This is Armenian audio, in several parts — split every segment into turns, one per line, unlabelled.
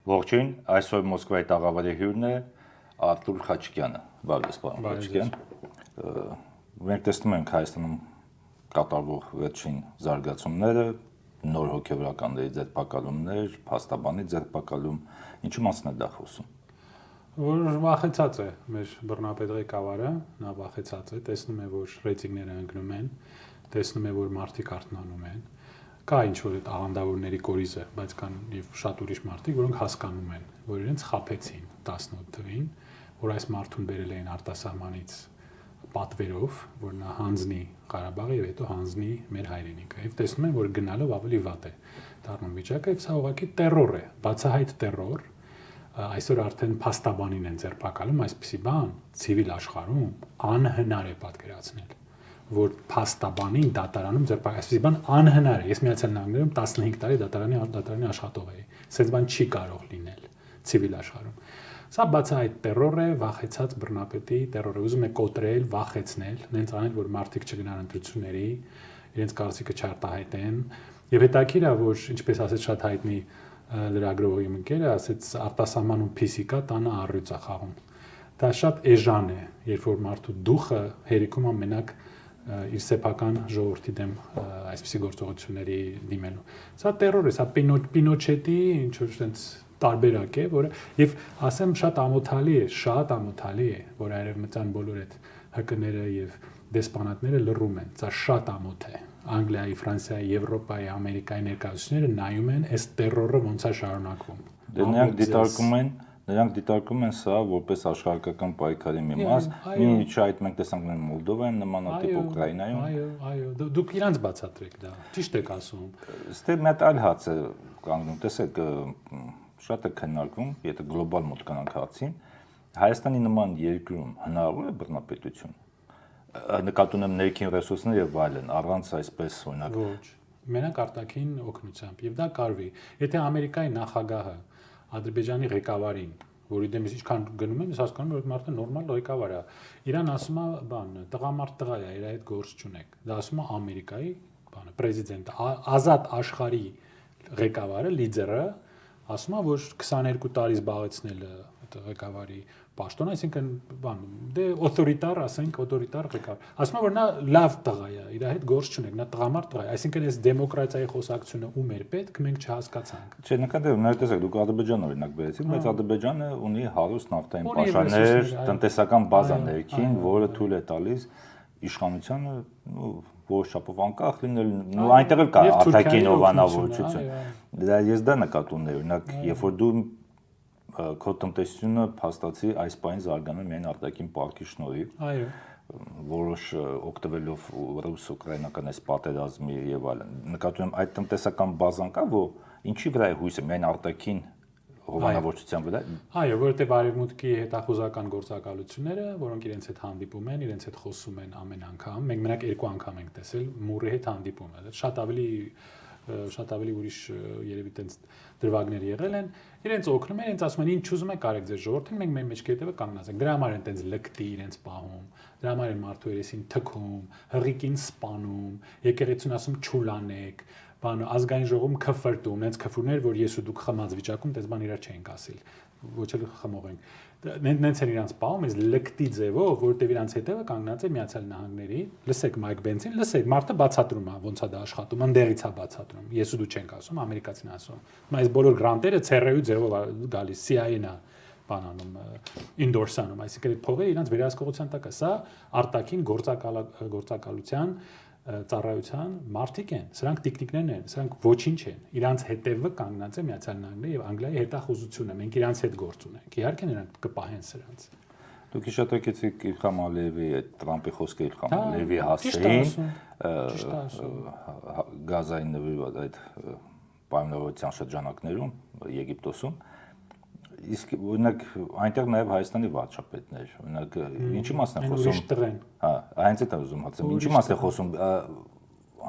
Ողջույն, այսօր Մոսկվայի տաղավարի հյուրն է Արտուր Խաչիկյանը, բարև պարոն Խաչիկյան։ Մենք տեսնում ենք Հայաստանում կատարվող վերջին զարգացումները, նոր հոգեվորականների ձերբակալումներ, փաստաբանի ձերբակալում, ինչու մասն է դա խոսում։
Որ վախեցած է մեր բռնապետ ղեկավարը, նա վախեցած է, տեսնում է, որ ռեյտինգները ընկնում են, տեսնում է, որ մարդիկ արթնանում են։ Կա ինչ-որ այդ աղանդավորների կորիզը, բայց կան եւ շատ ուրիշ մարդիկ, որոնք հասկանում են, որ իրենց խաբեցին 18 թվին, որ այս մարդուն բերել էին արտասահմանից պատվերով, որ նա հանձնի Ղարաբաղը եւ հետո հանձնի մեր հայրենիքը։ Եվ տեսնում են, որ գնալով ավելի վատ է դառնում վիճակը, եւ սա ուղղակի տերոր է, բացահայտ տերոր։ Այսօր արդեն փաստաբանին են ձերբակալում, այսպիսի բան ցիվիլ աշխարհում անհնար է պատկերացնել, որ փաստաբանին դատարանում ձերբակալել, այսպիսի բան անհնար է։ Ես Միացյալ Նահանգներում 15 տարի դատարանի աշխատող էի։ Սենց բան չի կարող լինել ցիվիլ աշխարհում։ Սա բացահայտ տերոր է, վախեցած բռնապետի տերոր է, ուզում է կոտրել, վախեցնել, նենց անել, որ մարդիկ չգնան ընտրությունների, իրենց կարծիքը չարտահայտեն։ Եվ հետաքրքիր է, որ ինչպես ասեց շատ հայտնի լրագրողի ընկերը, ասեց արտասահմանում փիսիկա տանը առյուծ է խաղում։ Դա շատ էժան է, երբ որ մարդու դուխը հերիքում ամենակ իր սեփական ժողովրդի դեմ այսպիսի գործողությունների դիմելու։ Սա տերոր է, սա Պինոչետի ինչ-որ այնց տարբերակ է, որը եւ ասեմ շատ ամոթալի է, որ արևմտյան բոլոր այդ ՀԿ-ները եւ դեսպանատները լռում են։ Սա շատ ամոթ է։ Անգլիայի, Ֆրանսիայի, Եվրոպայի, Ամերիկայի ներկայացուցիչները նայում են, այս տերորը ոնց է շարունակվում։
Նրանք դիտարկում են սա որպես աշխարհական պայքարի մի մաս, ինչ այդ մենք տեսանք Մոլդովայում, նմանատիպ Ուկրաինայում։
Այո, դուք իրանց բացատրեք դա։ Ճիշտ եք ասում։
Ստե մեծ այլ հաց է կանգնում, տեսեք, շատ է քննարկվում, եթե գլոբալ մոտ կանանք հացին, Հայաստանի նման երկրում հնարավոր է բռնապետություն։ Նկատի ունեմ ներքին ռեսուրսներ եւ այլն, առանց այսպես օրինակ։
Ոչ, մենակ արտաքին օգնությամբ եւ դա կարվի։ Եթե Ամերիկայի նախագահը Ադրբեջանի ղեկավարին, որի դեմ ինչքան գնում եմ, ես հասկանում եմ, որ մարդը նորմալ ղեկավար է։ Իրան ասում է, տղամարդ տղա է, իր հետ գործ չունեք։ Դա ասում է Ամերիկայի, պրեզիդենտը, ազատ աշխարհի ղեկավարը, լիդերը, ասում է, որ 22 տարի զբաղեցնել ղեկավարի պաշտոնը, այսինքն դե օթորիտար, ասենք, օթորիտար ղեկավար։ Ասում է, որ նա լավ տղա է, իր հետ գործ չունեք, նա տղամարդ տղա է, այսինքն այս դեմոկրատիայի խոսակցությունը ում էր պետք, մենք չհասկացանք։
Չէ, նկատեմ, նա տեսեք, դուք Ադրբեջանը օրինակ բերեցիք, բայց Ադրբեջանը ունի հարուստ նավթային պաշարներ, տնտեսական բազա ներքին, որը թույլ է տալիս իշխանությանը որոշ չափով անկախ լինել, այնտեղ էլ կա արտաքին հովանավորչություն։ Ես դա նկատում եմ, օրինակ, երբ որ դու քո տնտեսությունը փաստացի այս բանին զարգանում միայն արտաքին պարտքի շնորհիվ։
Այո։
Որոշ օգտվելով ռուս-ուկրաինական այս պատերազմի եւ այլն։ Նկատում եմ այդ տնտեսական բազան կա, որ ինչի վրա է հույսը միայն արտաքին հովանավորչության վրա։
Այո, որովհետեւ արևմուտքի հետախուզական գործակալությունները, որոնք իրենց հետ հանդիպում են, իրենց հետ խոսում են ամեն անգամ, մենք մենակ 2 անգամ ենք տեսել Մուրի հետ հանդիպումը, շատ ավելի ուրիշ երևի տենց դրվագներ եղել են, իրենց օգնում են, իրենց ասում են, ինչ ուզում եք արեք ձեր ժողովրդին, մենք մեր մեջքի հետևը կանգնած ենք։ Դրա համար են տենց լկտի իրենց պահում, դրա համար են մարդու երեսին թքում, հղիկին սպանում, եկեղեցուն ասում չուլանեք, ազգային ժողովում քֆրտում, նենց քֆուրներ, որ ես ու դուք խմած վիճակում տես բան իրար չենք ասել, ոչ էլ խմող ենք։ Նենց են իրանց պահում, այս լկտի ձևով, որտեղ իրանց հետևը կանգնած է Միացյալ Նահանգների, լսեք Մայք Բենսին, լսեք, մարդը բացատրում է, ոնց է դա աշխատում, ընդերից է բացատրում, ես ու դու չենք ասում, ամերիկացին ասում։ Այս բոլոր գրանտերը ցերեյու ձևով գալիս, CIA-ն է բանանում, ինդորսանում, այսինքն այդ փողերը իրանց վերահսկողության տակ է, սա արտաքին գործակալության ծառայության մարդիկ են, սրանք տիկնիկներն են, սրանք ոչինչ են, իրանց հետևը կանգնած է Միացյալ Նահանգները եւ Անգլիայի հետախուզությունը, մենք իրանց հետ գործ ունենք, իհարկե նրանք կպահեն սրանց։
Դուք հիշատակեցիք Իլհամ Ալիևի այդ Տրամպի խոսքը Իլհամ Ալիևի հասցեին Գազային նվիրված այդ պայմանավորության շրջանակներում Եգիպտոսում, իսկ օրինակ այնտեղ նաև Հայաստանի վարչապետներ, օրինակ ինչի մասն է խոսում։ Հա, այնց է ուզում հարցեմ, ինչի մասն է խոսում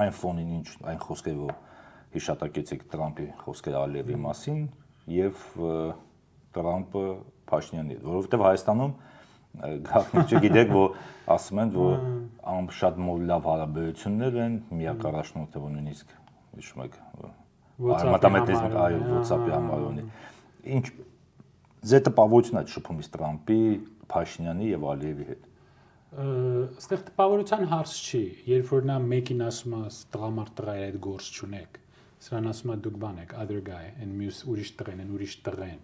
այն ֆոնին, ինչ այն խոսքերը, որ հիշատակեցիք Տրամպի խոսքերը Ալիևի մասին եւ Տրամպը Փաշինյանի, որովհետեւ Հայաստանում գաղտնիք չգիտեք, որ ասում են, որ շատ լավ հարաբերություններ են, միակ առաջնորդը նույնիսկ հիշում եք, արմատամետից այո, WhatsApp-ի համար ունի։ ինչ ձեր տպավորությունն է շփում իսկ Տրամպի, Փաշինյանի եւ Ալիևի հետ։
Այստեղ տպավորության հարց չի, երբ որ նա մեկին ասում է տղամարդ տղա այդ գործ չունեք, սրան ասում է դուք բան եք, other guy, and մյուս ուրիշ տղեն են, ուրիշ տղեն։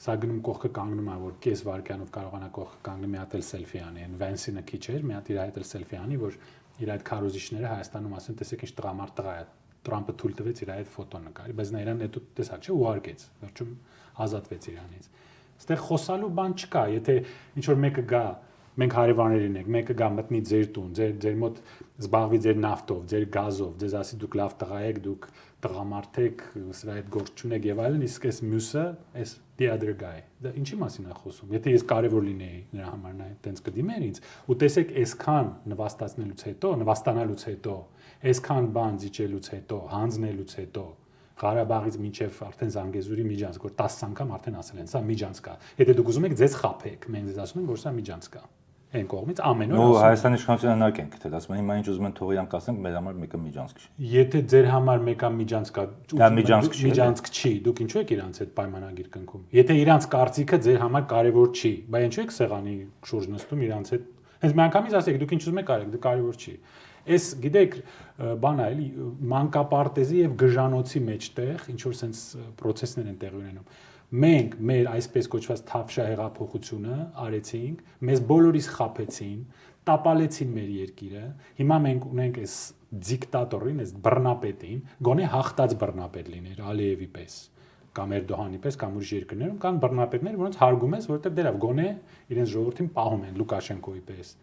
Սա գնում կողքը կանգնում է, որ կես վայրկյանով կարողանա կողքը կանգնել, մի հատ էլ սելֆի անի, and Vance-ը քիչ էր, մի հատ իր հետ էլ սելֆի անի, որ իր այդ քարոզիչները Հայաստանում ասեն, տեսեք ինչ տղամարդ տղա է, Տրամպը թույլ տվեց իր այդ ֆոտո նկարի, բայց նա իրան այդ տեսակ չէ, ուղարկեց, վերջում ազատվեց իրանից։ Այստեղ խոսալու բան չկա, եթե ինչ որ մեկը գա, մենք հարևաններին ենք, մեկը գա մտնի ձեր տուն, ձեր մոտ զբաղվի ձեր նավթով, ձեր գազով, ձեզ ասի դուք լավ տղա եք, դուք տղամարդ եք, սրա հետ գործ չունեք եւ այլն, իսկ այս մյուսը, այս the other guy, դա ինչի մասին է խոսում։ Եթե ես կարևոր լինեի նրա համար նա այդտենց կդիմեր ինձ, ու տեսեք այսքան նվաստանալուց հետո, այսքան բան զիջելուց հետո, հանձնելուց հետո Ղարաբաղից մինչև արդեն Զանգեզուրի միջանցք, որ 10 անգամ արդեն ասել են, սա միջանցք է։ Եթե դուք ուզում եք ձեզ խաբեք, մենք ձեզ ասում ենք, որ սա միջանցք է։ Այն կողմից ամեն օր
ասում։ Ու Հայաստանի իշխանությունը հնարք են գտել, ասում են հիմա ինչ ուզում են թողիանք ասենք, մեր համար մեկը միջանցք չի։
Եթե ձեր համար մեկը միջանցք է,
դա միջանցք
չի, դուք ինչու եք իրանց հետ պայմանագիր կնքում։ Եթե իրանց կարծիքը ձեր համար կարևոր չի, բայց ինչու եք սեղանի շուրջ նստում իրանց հետ։ Հենց միանգամից ասեք, դուք ինչ ուզում եք արեք, դա կարևոր չի։ Այս գիտեք, բան է, էլի մանկապարտեզի եւ գժանոցի մեջտեղ ինչ որ sense process-ներ են տեղի ունենում։ Մենք մեր այսպես կոչված թավշա հեղափոխությունը արեցինք, մեզ բոլորիս խաբեցին, տապալեցին մեր երկիրը։ Հիմա մենք ունենք այս դիկտատորին, այս բռնապետին, գոնե հաղթած բռնապետ լիներ Ալիևի պես, կամ Էրդողանի պես, կամ ուրիշ երկրներում կան բռնապետներ, որոնց հարգում ես, որովհետեւ դերավ գոնե իրենց ժողովրդին պահում են Լուկաշենկոյի պես։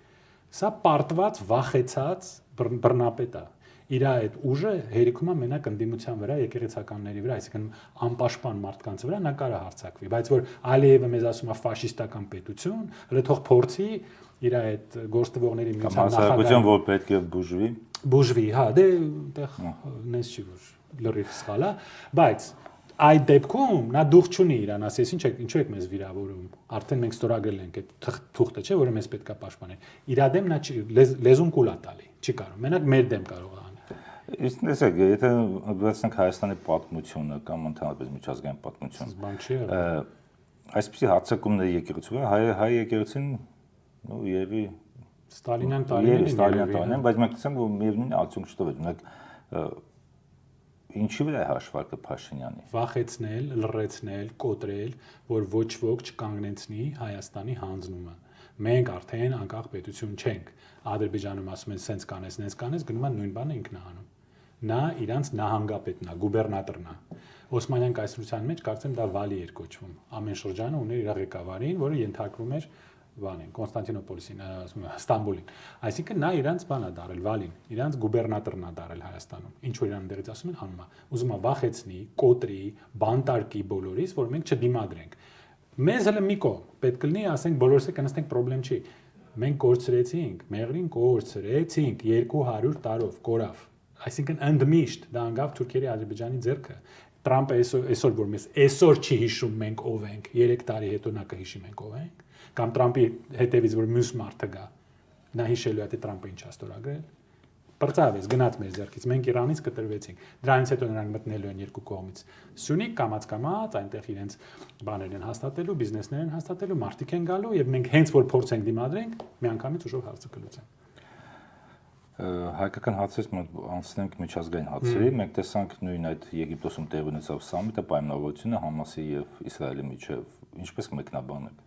Սա պարտված, վախեցած բռնապետ է։ Իր այդ ուժը հերիքում է մենակ ընդդիմության վրա, եկեղեցականների վրա, այսինքն անպաշտպան մարդկանց վրա նա կարա հարձակվի, բայց որ Ալիևը մեզ ասում է ֆաշիստական պետություն, հələ թող փորձի իր այդ գործտվողների միության
նախագահ, որ պետք է
բուժվի, հա, դե այդտեղ նես չի որ լրիվ սխալ է, բայց այդ դեպքում նա դուխ չունի իրան, ասես ինչու եք մեզ վիրավորում։ Արդեն մենք ստորագրել ենք այդ թուղթը, չէ, որը մեզ պետքա պաշտպանել։ Իր դեմ նա լեզուն կուլ է տալի, չի կարող։ Մենակ մեր դեմ կարող է անի։
Իսկ տեսեք, եթե վերցնենք Հայաստանի պատմությունը կամ ընդհանրապես միջազգային պատմություն,
բան չի եղել։
Այսպիսի հարձակումների եկեղեցու հայ եկեղեցին ու եւի
Ստալինյան տարիներին,
բայց մենք տեսանք, որ միևնույն արդյունք չտվեց։ Մենք ինչի վրա է հաշվարկը Փաշինյանի։
Վախեցնել, լռեցնել, կոտրել, որ ոչ ոք չկանգնեցնի Հայաստանի հանձնումը։ Մենք արդեն անկախ պետություն չենք։ Ադրբեջանում ասում են սենց կանես, գնում են նույն բանը ինքն է անում։ Նա իրանց նահանգապետն է, գուբերնատորն է։ Օսմանյան կայսրության մեջ կարծեմ դա վալի էր կոչվում։ Ամեն շրջանը ուներ իր ղեկավարին, որը ենթարկվում էր բանին, Կոնստանտինոպոլիսին, Ստամբուլին։ Այսինքն նա իրանց բան է դարել վալին, իրանց գուբերնատորն է դարել Հայաստանում։ Ինչ որ իրան դերից ասում են անում է։ Ուզում է վախեցնի, կոտրի, բանտարկի բոլորիս, որ մենք չդիմադրենք։ Մեզ հələ մի կողմ պետք կլինի, ասենք բոլորս է կնստենք, խնդրեմ չի։ Մենք կորցրեցինք, մեղրին կորցրեցինք 200 տարով կորավ։ Այսինքն ընդմիշտ դա անգավ Թուրքիայի Ադրբեջանի ձեռքը։ Տրամպը այսօր որ մեզ այսօր չի հիշում մենք ով ենք, 3 տարի հետո նա կհիշի մենք ով ենք, կամ Տրամպի հետևից որ մյուս մարդը գա, նա հիշելու է թե Տրամպը ինչ է ստորագրել։ Բրծավեց, գնաց մեր ձեռքից, մենք Իրանից կտրվեցինք։ Դրանից հետո նրանք մտնելու են երկու կողմից։ Սյունիք կամաց այնտեղ իրենց բաներն են հաստատելու, բիզնեսներ են հաստատելու, մարդիկ են գալու եւ մենք հենց որ փորձենք դիմադրենք, միանգամից ուժով հարցը կլուծենք։
Հայկական հարցից անցնենք միջազգային հարցերի, մենք տեսանք նույն այդ Եգիպտոսում տեղի ունեցավ սամիտը, պայմանավորությունը Համասի եւ Իսրայելի միջև, ինչպես կմեկնաբանեք։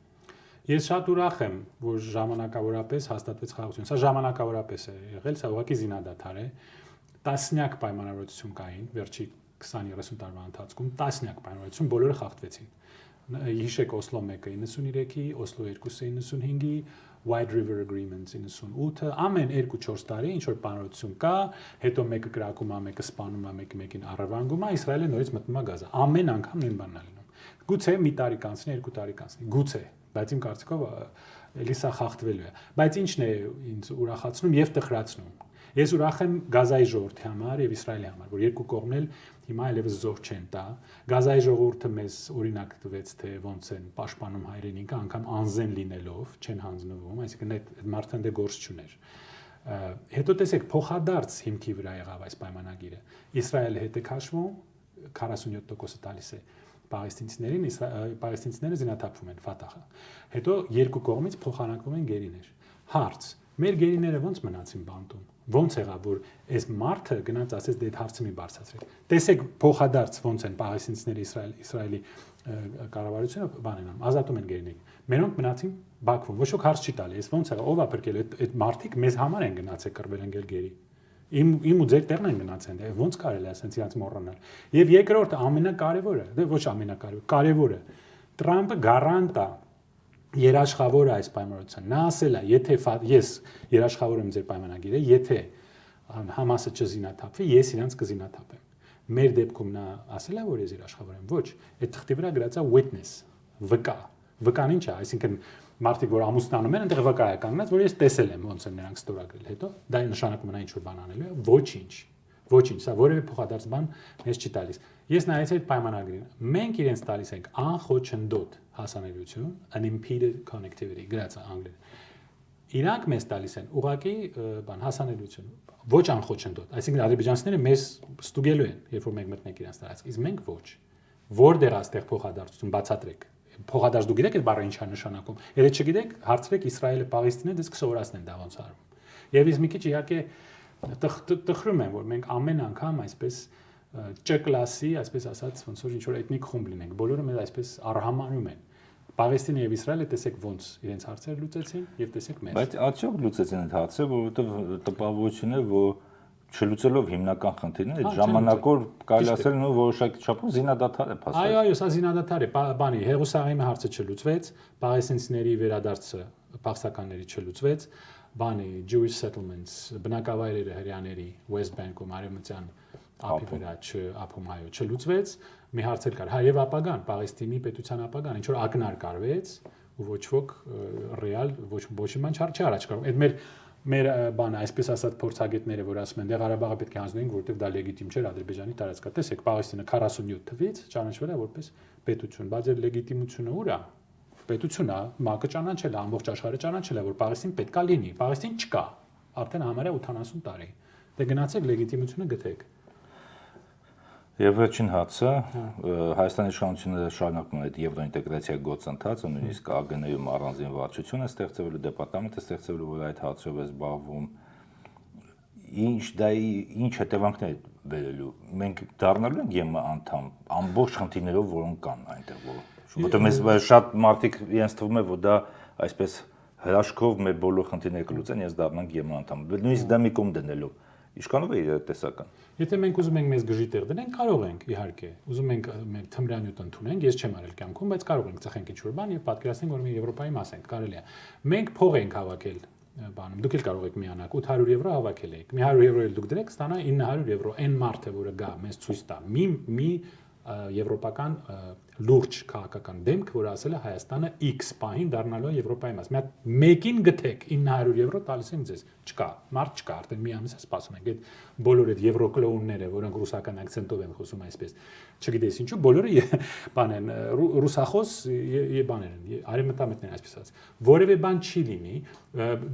Ես շատ ուրախ եմ, որ ժամանակավորապես հաստատվեց խաղաղություն։ Սա ժամանակավորապես է եղել, սա ուղղակի զինադադար է։ Տասնյակ պայմանավորություն կային վերջի 20-30 տարվա ընթացքում, տասնյակ պայմանավորություն, բոլորը խախտվեցին։ Հիշեք Օսլո 1-ը 93-ի, Օսլո 2-ը 95-ի, White River Agreements 98-ը, ամեն 2-4 տարի ինչ որ պայմանավորություն կա, հետո մեկը կրակում է, մեկը սպանում է, մեկին առևանգում է, Իսրայելը նորից մտնում է Գազա։ Ամեն անգամ նույն բանն է լինում։ Գուցե մի տարի կանցնի, 2 տարի կանցնի, գուցե, բայց իմ կարծիքով էլի սա խախտվելու է։ Բայց ինչն է ինձ ուրախացնում եւ տխրացնում։ Ես ուրախ եմ Գազայի ժողովրդի համար եւ Իսրայելի համար, որ երկու կողմն էլ հիմա այլևս զոհ չեն տա։ Գազայի ժողովուրդը մեզ օրինակ տվեց, թե ոնց են պաշտպանում հայրենիքը, անգամ անզեն լինելով, չեն հանձնվում, այսինքն այդ մարդը դե գործ չուներ։ Հետո տեսեք, փոխադարձ հիմքի վրա եղավ այս պայմանագիրը։ Իսրայելը հետ է քաշվում, 47% տալիս է պաղեստինցիները զինաթափվում են Ֆաթահը։ Հետո երկու կողմից փոխանակվում են գերիներ։ Հարց. մեր գերիները ոնց մնացին բանտում։ Ոնց եղավ որ այս մարդը գնաց ասեց դե այդ հարցը մի բարձրացրեք։ Տեսեք փոխադարձ ոնց են պաղեստինցիները Իսրայելի կառավարությունը բան են անում, ազատում են գերիներին։ Մերոնք մնացին Բաքվում։ Ոչ ոք հարց չի տալի, այս ոնց եղավ, ով է փրկել այդ մարդիկ մեզ համար են գնացել կռվել են գերի։ Իմ ու ձեր տեղն են գնացել, դե ոնց կարելի է ասենց իրանց մոռանալ։ Եվ երկրորդը ամենակարևորը, դե ոչ ամենակարևորը, կարևորը Տրամպը գարանտ է երաշխավորը այս պայմանավորության։ Նա ասել է, եթե ես երաշխավոր եմ ձեր պայմանագիրը, եթե Համասը չզինաթափվի, ես իրանց կզինաթափեմ։ Մեր դեպքում նա ասել է, որ ես երաշխավոր եմ։ Ոչ, այդ թղթի վրա գրած է witness, վկա։ Վկան ինչ է, այսինքն մարդիկ որ ամուսնանում են, այնտեղ վկա է կանգնած, որ ես տեսել եմ ոնց են նրանք ստորագրել։ Հետո դա նշանակում է ինչ որ բան անելու է, ոչինչ։ Ոչինչ, սա որևէ փոխադարձ բան մեզ չի տալիս։ Ես նայեցի այդ պայմանագրին։ Մենք իրենց տալիս ենք անխոչնդոտ հասանելիություն, unimpeded connectivity, գրած է անգլերեն։ Իրանք մեզ տալիս են ուղղակի բան հասանելիություն, ոչ անխոչնդոտ։ Այսինքն ադրբեջանցիները մեզ ստուգելու են, երբ որ մենք մտնենք իրենց տարածք, իսկ մենք ոչ։ Որտեղ աստեղ փոխադարձություն բացատրեք։ Փոխադարձ դու գիտեք այդ բառը ինչ է նշանակում։ Եթե չգիտեք, հարցրեք Իսրայելը, Պաղեստինը, դες կսովորացնեն դա ոնց արվում։ Եվ ես մի քիչ իհարկե տխրում եմ, որ մենք ամեն անգամ այսպես Չ կլասի, այսպես ասած, ոնց որ ինչ որ էթնիկ խումբ լինենք, բոլորը մեզ այսպես արհամանում են։ Պաղեստինը եւ Իսրայելը տեսեք ոնց իրենց հարցերը լուծեցին եւ տեսեք մեզ։
Բայց արդյոք լուծեցին այդ հարցը, որովհետեւ տպավորությունն է, որ չլուծելով հիմնական խնդիրները, այդ ժամանակով կարելի ասել նույն որոշակի չափով զինադադար է փաստացի։
Այո, սա զինադադար է, բանի Հեղուսաղեմի հարցը չլուծվեց, պաղեստինցիների վերադարձը փախստականների չլուծվեց, բանի Jewish settlements, բնակավայրերը հрьяաների West Bank-ում արևմտյան ափի վրա ափում հայո չլուծվեց, մի հարց էլ կար, հա եւ ապագան, Պաղեստինի պետության ապագան, ինչ որ ակնարկ կարվեց ու ոչ ոք ռեալ ոչ մի բան չարաջ կարող։ Այդ մեր բանը, այսպես ասած փորձագետները, որ ասում են, դե Ղարաբաղը պետք է հանձնենք, որովհետեւ դա լեգիտիմ չէր Ադրբեջանի տարածքա։ Տեսեք, Պաղեստինը 47 թվից ճանաչվել է որպես պետություն, բայց այդ լեգիտիմությունը ուր է։ Պետությունն է, ՄԱԿ-ը ճանաչել է, ամբողջ աշխարհը ճանաչել է, որ Պաղեստին պետքա լինի։ Պաղեստին չկա, արդեն համարյա 80 տարի։ Դե գնացեք լեգիտիմությունը գտեք։
Եվ վերջին հարցը Հայաստանի իշխանությունները շարունակում են այդ եվրոինտեգրացիա գործընթացը, նույնիսկ ԱԳՆ-ում առանձին վարչություն է ստեղծվել, դեպարտամենտ է ստեղծվել, որ այդ հարցով է զբաղվում։ Ինչ հետևանքներ բերելու։ Մենք դառնալու ենք ԵՄ անդամ ամբողջ խնդիրներով, որոնք կան այնտեղ, որովհետեւ մեզ շատ մարդիկ իրենց թվում է, որ դա այսպես հրաշքով մեր բոլոր խնդիրները կլուծեն, ես դառնանք ԵՄ անդամ։ Նույնիսկ դա մի կողմ դնելով Ինչքանով է իր տեսական։
Եթե մենք ուզում ենք մեզ գժի տեղ դնենք, կարող ենք, իհարկե։ Ուզում ենք մեր թմրանյութ ընդունենք, ես չեմ արել կյանքում, բայց կարող ենք ծխենք ինչ-որ բան եւ պատկերացնենք, որ մենք Եվրոպայի մաս ենք, կարելի է։ Մենք փող ենք հավաքել բանում։ Դուք էլ կարող եք միանալ 800 եվրո հավաքել եք։ Մի 100 եվրո էլ դուք դրեք, ստանա 900 եվրո։ Այն մարդը, որը գա, մեզ ցույց տա մի եվրոպական լուրջ քաղաքական դեմք, որ ասել է Հայաստանը X պահին դառնալու է Եվրոպայի մաս։ Մեկին գտեք 900 եվրո տալիս եմ ձեզ։ Չկա, մարդ չկա, արդեն մի ամիս է սպասում ենք։ Այդ բոլոր այդ եվրոկլոունները, որոնք ռուսական акցենտով են խոսում այսպես, չգիտես ինչու, բոլորը բան են, ռուսախոս բաներ են, արևմտամետներ են այսպես ասած։ Որևէ բան չի լինի։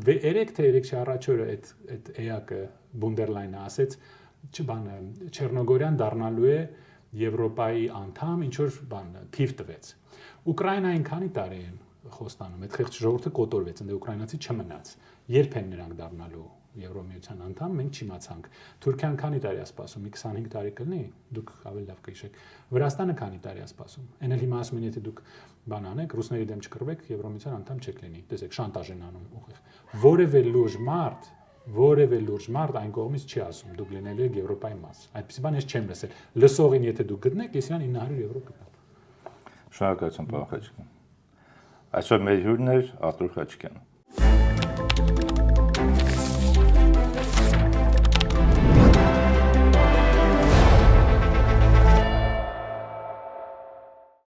3 թե 3 առաջ օրը այդ էակը Բունդերլայնը ասեց, չբանը Չեռնոգորյան դառնալու է Եվրոպայի անդամ ինչ որ բան թիվ տվեց։ Ուկրաինային քանի տարի են խոստանում, այդ խեղճ ժողովուրդը կոտորվեց, ընդ ուկրաինացի չմնաց։ Երբ են նրանք դառնալու Եվրոմիության անդամ, մենք չիմացանք։ Թուրքիան քանի տարի է սպասում, մի 25 տարի կլինի, դուք ավելի լավ կհիշեք։ Վրաստանը քանի տարի է սպասում։ Էն էլ հիմա ասում են, եթե դուք բան անեք, ռուսների դեմ չկռվեք, Եվրոմիության անդամ չեք լինի։ Տեսեք, շանտաժ են անում ուղիղ։ Որևէ լուրջ մարդ այն կողմից չի ասում, դուք լինելու եք Եվրոպայի մաս։ Այդպիսի բան ես չեմ լսել։ Լսողին եթե դուք գտնեք, ես իրան 900 եվրո կտամ։
Շնորհակալություն, պարոն Խաչիկյան։ Այսօր մեր հյուրն էր Արտուր Խաչիկյանը։